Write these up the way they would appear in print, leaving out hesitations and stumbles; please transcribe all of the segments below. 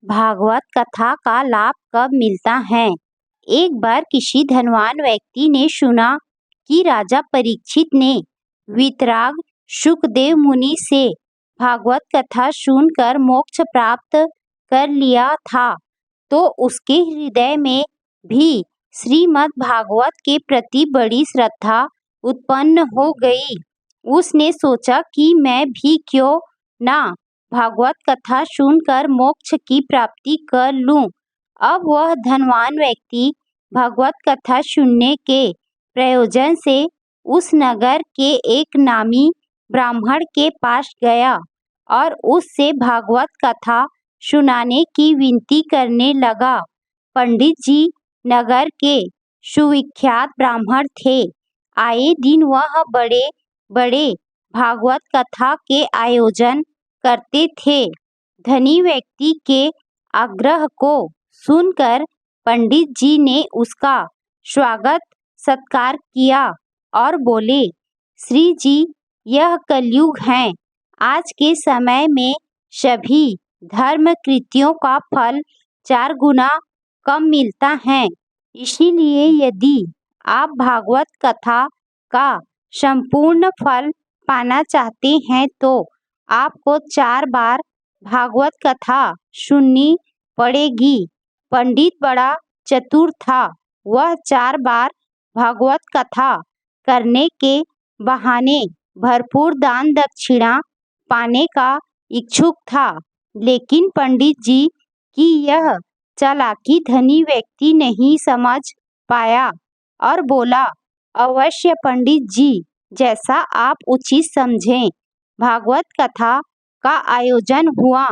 भागवत कथा का लाभ कब मिलता है? एक बार किसी धनवान व्यक्ति ने सुना कि राजा परीक्षित ने वीतराग शुकदेव मुनि से भागवत कथा सुनकर मोक्ष प्राप्त कर लिया था, तो उसके हृदय में भी श्रीमद् भागवत के प्रति बड़ी श्रद्धा उत्पन्न हो गई। उसने सोचा कि मैं भी क्यों ना भागवत कथा सुनकर मोक्ष की प्राप्ति कर लूं। अब वह धनवान व्यक्ति भागवत कथा सुनने के प्रयोजन से उस नगर के एक नामी ब्राह्मण के पास गया और उससे भागवत कथा सुनाने की विनती करने लगा। पंडित जी नगर के सुविख्यात ब्राह्मण थे। आए दिन वह बड़े बड़े भागवत कथा के आयोजन करते थे। धनी व्यक्ति के आग्रह को सुनकर पंडित जी ने उसका स्वागत सत्कार किया और बोले, श्री जी, यह कलयुग है। आज के समय में सभी धर्म कृत्यों का फल 4 गुना कम मिलता है। इसीलिए यदि आप भागवत कथा का संपूर्ण फल पाना चाहते हैं तो आपको 4 बार भागवत कथा सुननी पड़ेगी। पंडित बड़ा चतुर था। वह 4 बार भागवत कथा करने के बहाने भरपूर दान दक्षिणा पाने का इच्छुक था, लेकिन पंडित जी की यह चालाकी धनी व्यक्ति नहीं समझ पाया और बोला, अवश्य पंडित जी, जैसा आप उचित समझें। भागवत कथा का आयोजन हुआ।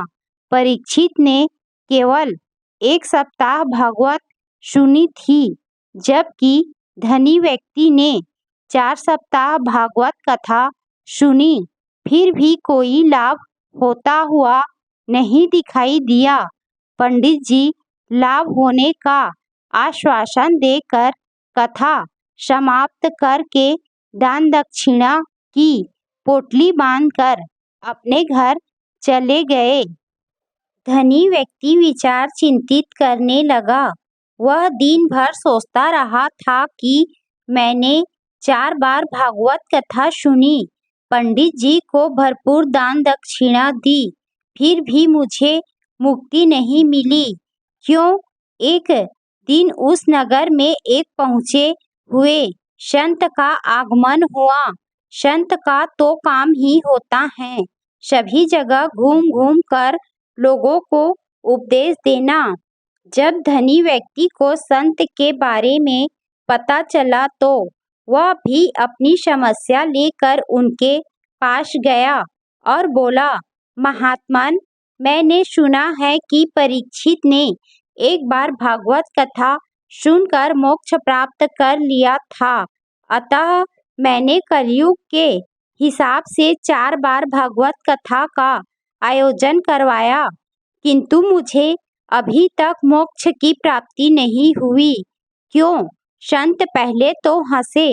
परीक्षित ने केवल 1 सप्ताह भागवत सुनी थी, जबकि धनी व्यक्ति ने 4 सप्ताह भागवत कथा सुनी, फिर भी कोई लाभ होता हुआ नहीं दिखाई दिया। पंडित जी लाभ होने का आश्वासन देकर कथा समाप्त करके दान दक्षिणा की पोटली बांधकर अपने घर चले गए। धनी व्यक्ति विचार चिंतित करने लगा। वह दिन भर सोचता रहा था कि मैंने 4 बार भागवत कथा सुनी, पंडित जी को भरपूर दान दक्षिणा दी, फिर भी मुझे मुक्ति नहीं मिली। क्यों? एक दिन उस नगर में एक पहुँचे हुए संत का आगमन हुआ। संत का तो काम ही होता है सभी जगह घूम घूम कर लोगों को उपदेश देना। जब धनी व्यक्ति को संत के बारे में पता चला तो वह भी अपनी समस्या लेकर उनके पास गया और बोला, महात्मन, मैंने सुना है कि परीक्षित ने एक बार भागवत कथा सुनकर मोक्ष प्राप्त कर लिया था, अतः मैंने कलयुग के हिसाब से 4 बार भागवत कथा का आयोजन करवाया, किंतु मुझे अभी तक मोक्ष की प्राप्ति नहीं हुई। क्यों? संत पहले तो हंसे,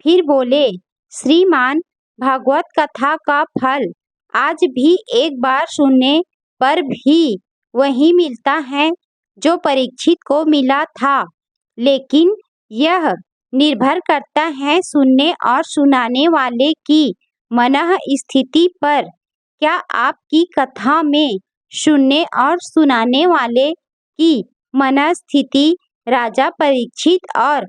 फिर बोले, श्रीमान, भागवत कथा का फल आज भी एक बार सुनने पर भी वही मिलता है जो परीक्षित को मिला था, लेकिन यह निर्भर करता है सुनने और सुनाने वाले की मनः स्थिति पर। क्या आपकी कथा में सुनने और सुनाने वाले की मनः स्थिति राजा परीक्षित और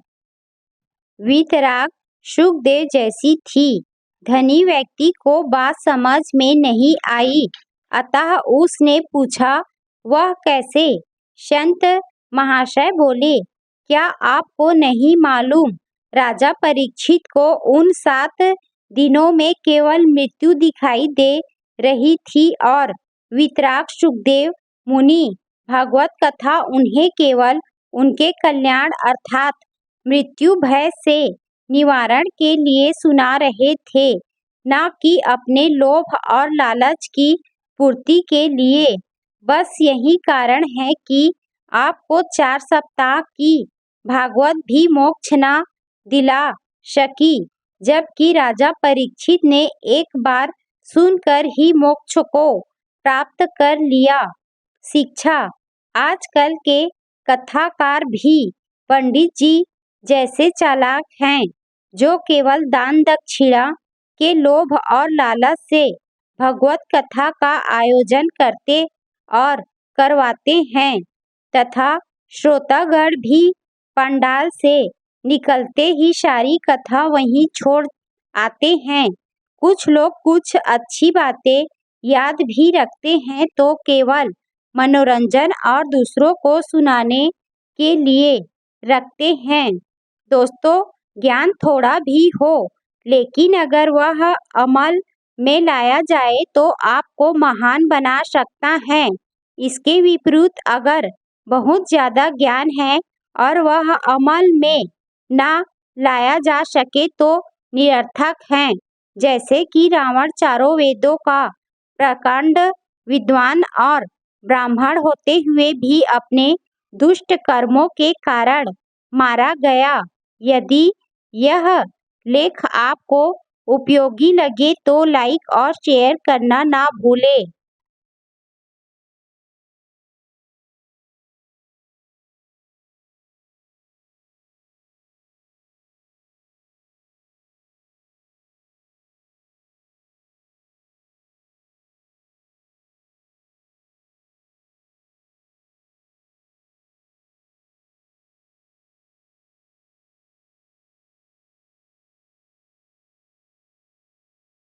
वीतराग शुकदेव जैसी थी? धनी व्यक्ति को बात समझ में नहीं आई, अतः उसने पूछा, वह कैसे? संत महाशय बोले, क्या आपको नहीं मालूम? राजा परीक्षित को उन 7 दिनों में केवल मृत्यु दिखाई दे रही थी और वीतराग शुकदेव मुनि भागवत कथा उन्हें केवल उनके कल्याण अर्थात मृत्यु भय से निवारण के लिए सुना रहे थे, न कि अपने लोभ और लालच की पूर्ति के लिए। बस यही कारण है कि आपको 4 सप्ताह की भागवत भी मोक्ष न दिला सकी, जबकि राजा परीक्षित ने एक बार सुनकर ही मोक्ष को प्राप्त कर लिया। शिक्षा: आजकल के कथाकार भी पंडित जी जैसे चालाक हैं, जो केवल दान दक्षिणा के लोभ और लालच से भगवत कथा का आयोजन करते और करवाते हैं तथा श्रोतागण भी पंडाल से निकलते ही सारी कथा वहीं छोड़ आते हैं। कुछ लोग कुछ अच्छी बातें याद भी रखते हैं तो केवल मनोरंजन और दूसरों को सुनाने के लिए रखते हैं। दोस्तों, ज्ञान थोड़ा भी हो, लेकिन अगर वह अमल में लाया जाए तो आपको महान बना सकता है। इसके विपरीत अगर बहुत ज़्यादा ज्ञान है और वह अमल में ना लाया जा सके तो निरर्थक है। जैसे कि रावण चारों वेदों का प्रकांड विद्वान और ब्राह्मण होते हुए भी अपने दुष्ट कर्मों के कारण मारा गया। यदि यह लेख आपको उपयोगी लगे तो लाइक और शेयर करना ना भूलें।